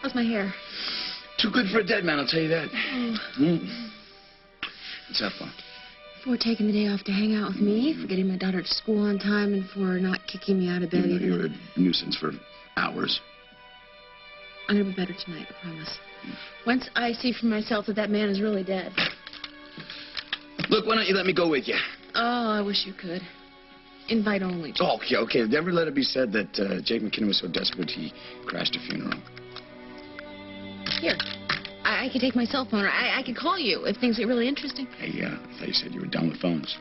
How's my hair? Too good for a dead man, I'll tell you that. What's that for? For taking the day off to hang out with me, for getting my daughter to school on time, and for not kicking me out of bed. You're a nuisance for hours. I'm going to be better tonight, I promise. Once I see for myself that man is really dead. Look, why don't you let me go with you? Oh, I wish you could. Invite only. Oh, okay. Never let it be said that Jake McKinnon was so desperate he crashed a funeral. Here. I could take my cell phone, or I could call you if things get really interesting. Hey, I thought you said you were done with phones.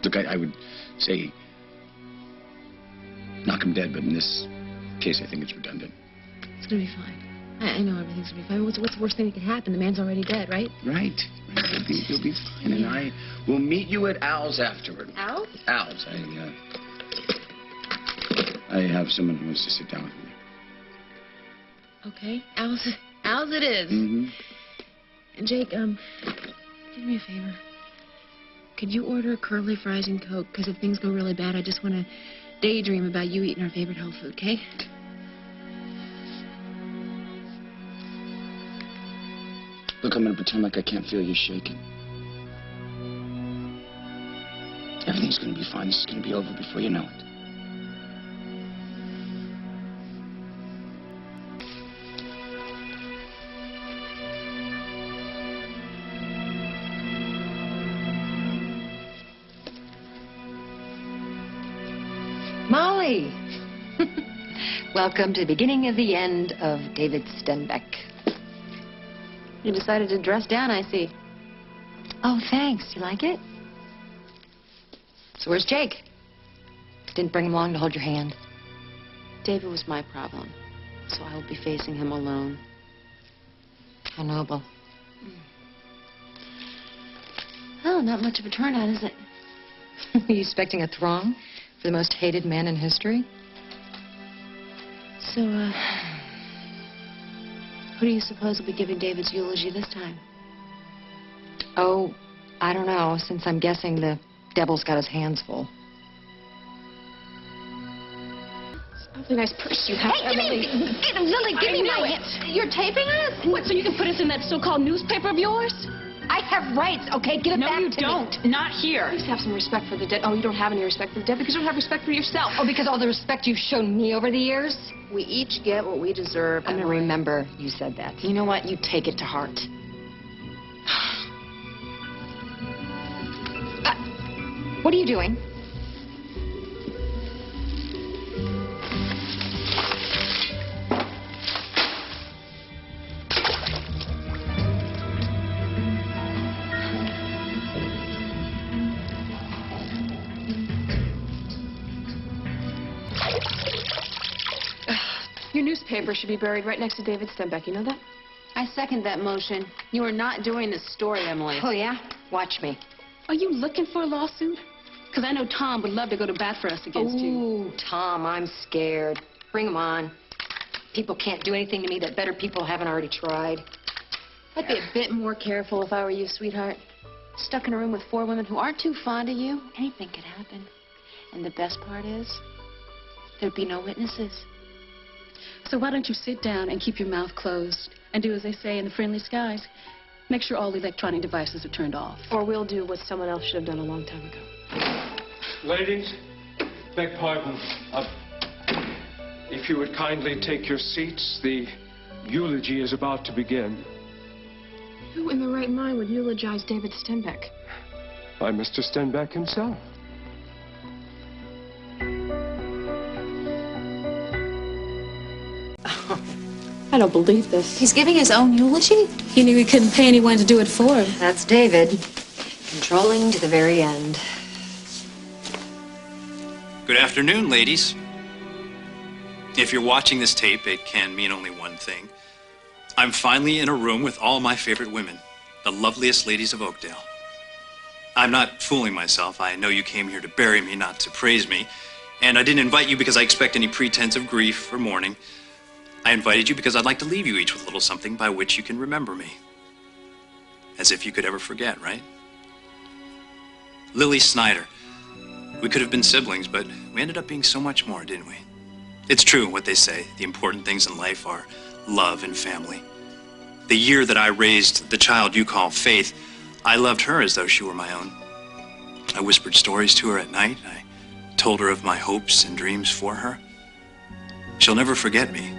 Look, I would say knock him dead, but in this case, I think it's redundant. It's going to be fine. I know everything's going to be fine. What's the worst thing that could happen? The man's already dead, right? Right. You'll be fine, and I will meet you at Al's afterward. Al's? Al's. I have someone who wants to sit down with me. Okay. Al's it is. Mm-hmm. And Jake, do me a favor. Could you order curly fries and Coke? Because if things go really bad, I just want to daydream about you eating our favorite health food, okay? Look, I'm going to pretend like I can't feel you shaking. Everything's going to be fine. This is going to be over before you know it. Molly! Welcome to the beginning of the end of David Stenbeck. You decided to dress down, I see. Oh, thanks. You like it? So where's Jake? Didn't bring him along to hold your hand. David was my problem, so I will be facing him alone. How noble. Oh, not much of a turnout, is it? Are you expecting a throng for the most hated man in history? So, who do you suppose will be giving David's eulogy this time? Oh, I don't know, since I'm guessing the devil's got his hands full. Awfully nice purse you have, Lily, give me my hand. You're taping us? What, so you can put us in that so-called newspaper of yours? I have rights, okay? Give it back to me. No, you don't. Not here. Please have some respect for the dead. Oh, you don't have any respect for the dead because you don't have respect for yourself. Oh, because all the respect you've shown me over the years? We each get what we deserve. I'm going to remember you said that. You know what? You take it to heart. What are you doing? Your newspaper should be buried right next to David Stenbeck. You know that? I second that motion. You are not doing this story, Emily. Oh, yeah? Watch me. Are you looking for a lawsuit? Because I know Tom would love to go to bat for us against you. Ooh, Tom, I'm scared. Bring him on. People can't do anything to me that better people haven't already tried. I'd be a bit more careful if I were you, sweetheart. Stuck in a room with 4 women who aren't too fond of you, anything could happen. And the best part is, there'd be no witnesses. So why don't you sit down and keep your mouth closed and do as they say in the friendly skies. Make sure all electronic devices are turned off. Or we'll do what someone else should have done a long time ago. Ladies, beg pardon. If you would kindly take your seats, the eulogy is about to begin. Who in the right mind would eulogize David Stenbeck? By Mr. Stenbeck himself. I don't believe this. He's giving his own eulogy? He knew he couldn't pay anyone to do it for him. That's David. Controlling to the very end. Good afternoon, ladies. If you're watching this tape, it can mean only one thing. I'm finally in a room with all my favorite women, the loveliest ladies of Oakdale. I'm not fooling myself. I know you came here to bury me, not to praise me. And I didn't invite you because I expect any pretense of grief or mourning. I invited you because I'd like to leave you each with a little something by which you can remember me. As if you could ever forget, right? Lily Snyder. We could have been siblings, but we ended up being so much more, didn't we? It's true what they say. The important things in life are love and family. The year that I raised the child you call Faith, I loved her as though she were my own. I whispered stories to her at night. I told her of my hopes and dreams for her. She'll never forget me,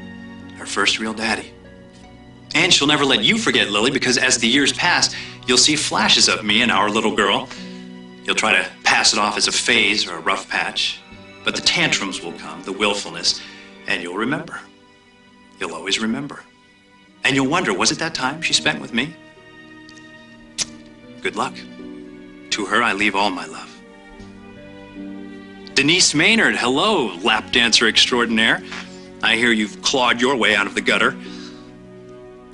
her first real daddy. And she'll never let you forget, Lily, because as the years pass, you'll see flashes of me and our little girl. You'll try to pass it off as a phase or a rough patch, but the tantrums will come, the willfulness, and you'll remember. You'll always remember. And you'll wonder, was it that time she spent with me? Good luck. To her, I leave all my love. Denise Maynard, hello, lap dancer extraordinaire. I hear you've clawed your way out of the gutter.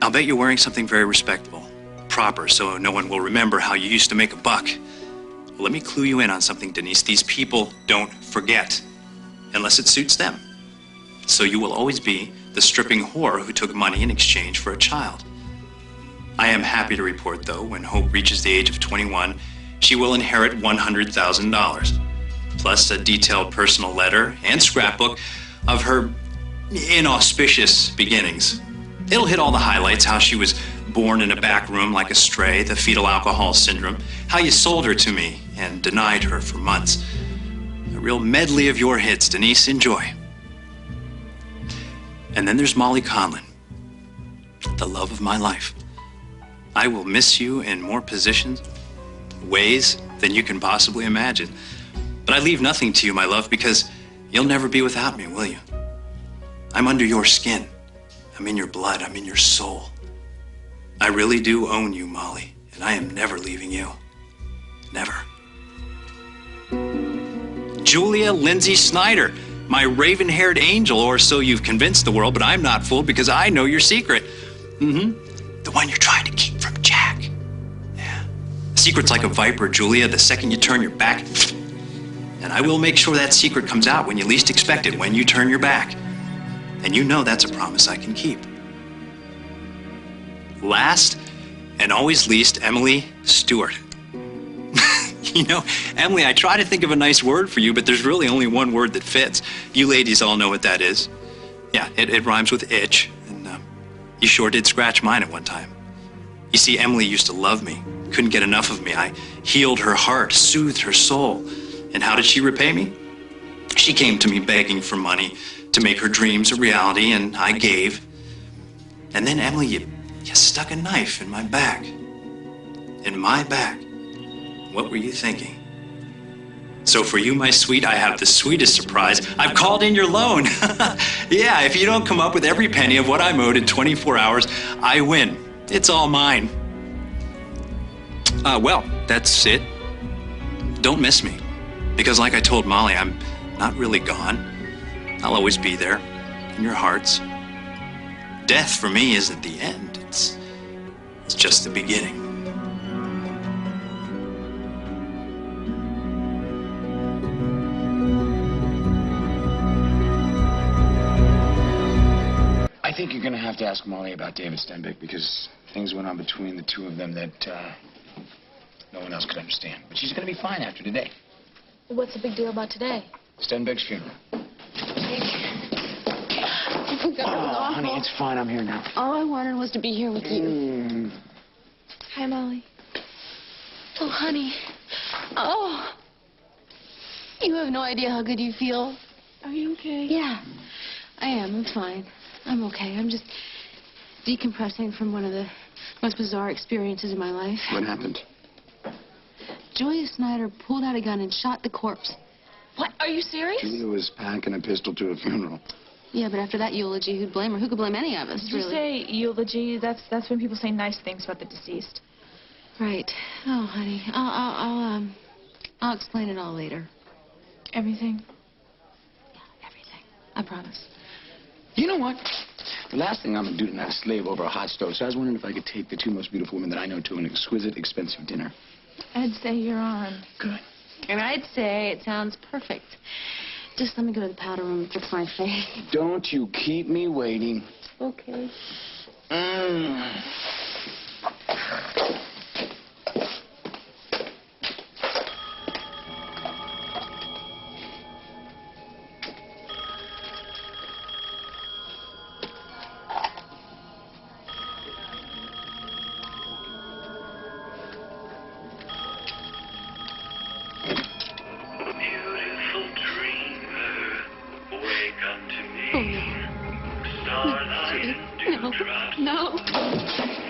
I'll bet you're wearing something very respectable, proper, so no one will remember how you used to make a buck. Well, let me clue you in on something, Denise. These people don't forget, unless it suits them. So you will always be the stripping whore who took money in exchange for a child. I am happy to report, though, when Hope reaches the age of 21, she will inherit $100,000, plus a detailed personal letter and scrapbook of her inauspicious beginnings. It'll hit all the highlights, how she was born in a back room like a stray, the fetal alcohol syndrome, how you sold her to me and denied her for months. A real medley of your hits, Denise. Enjoy. And then there's Molly Conlan, the love of my life. I will miss you in more positions, ways than you can possibly imagine. But I leave nothing to you, my love, because you'll never be without me, will you? I'm under your skin. I'm in your blood. I'm in your soul. I really do own you, Molly, and I am never leaving you. Never. Julia Lindsay Snyder, my raven-haired angel, or so you've convinced the world, but I'm not fooled because I know your secret. The one you're trying to keep from Jack. Yeah. The secret's like a viper, Julia. The second you turn your back, and I will make sure that secret comes out when you least expect it, when you turn your back. And you know that's a promise I can keep. Last, and always least, Emily Stewart. You know, Emily, I try to think of a nice word for you, but there's really only one word that fits. You ladies all know what that is. Yeah, it rhymes with itch, and you sure did scratch mine at one time. You see, Emily used to love me, couldn't get enough of me. I healed her heart, soothed her soul. And how did she repay me? She came to me begging for money to make her dreams a reality, and I gave. And then, Emily, you stuck a knife in my back. In my back. What were you thinking? So for you, my sweet, I have the sweetest surprise. I've called in your loan. Yeah, if you don't come up with every penny of what I'm owed in 24 hours, I win. It's all mine. Well, that's it. Don't miss me. Because like I told Molly, I'm not really gone. I'll always be there, in your hearts. Death for me isn't the end. It's just the beginning. I think you're going to have to ask Molly about David Stenbeck because things went on between the two of them that no one else could understand. But she's going to be fine after today. What's the big deal about today? Stenbeck's funeral. Oh, honey, it's fine. I'm here now. All I wanted was to be here with you. Hi, Molly. Oh, honey. Oh. You have no idea how good you feel. Are you okay? Yeah, I am. I'm fine. I'm okay. I'm just decompressing from one of the most bizarre experiences in my life. What happened? Julia Snyder pulled out a gun and shot the corpse. What? Are you serious? Julia was packing a pistol to a funeral. Yeah, but after that eulogy, who'd blame her? Who could blame any of us, Did you say eulogy? That's when people say nice things about the deceased. Right. Oh, honey. I'll explain it all later. Everything? Yeah, everything. I promise. You know what? The last thing I'm going to do tonight is slave over a hot stove, so I was wondering if I could take the two most beautiful women that I know to an exquisite, expensive dinner. I'd say you're on. Good. And I'd say it sounds perfect. Just let me go to the powder room and fix my face. Don't you keep me waiting. Okay. beautiful dreamer, wake unto me. Oh, no. Starlight and No. dewdrops. No.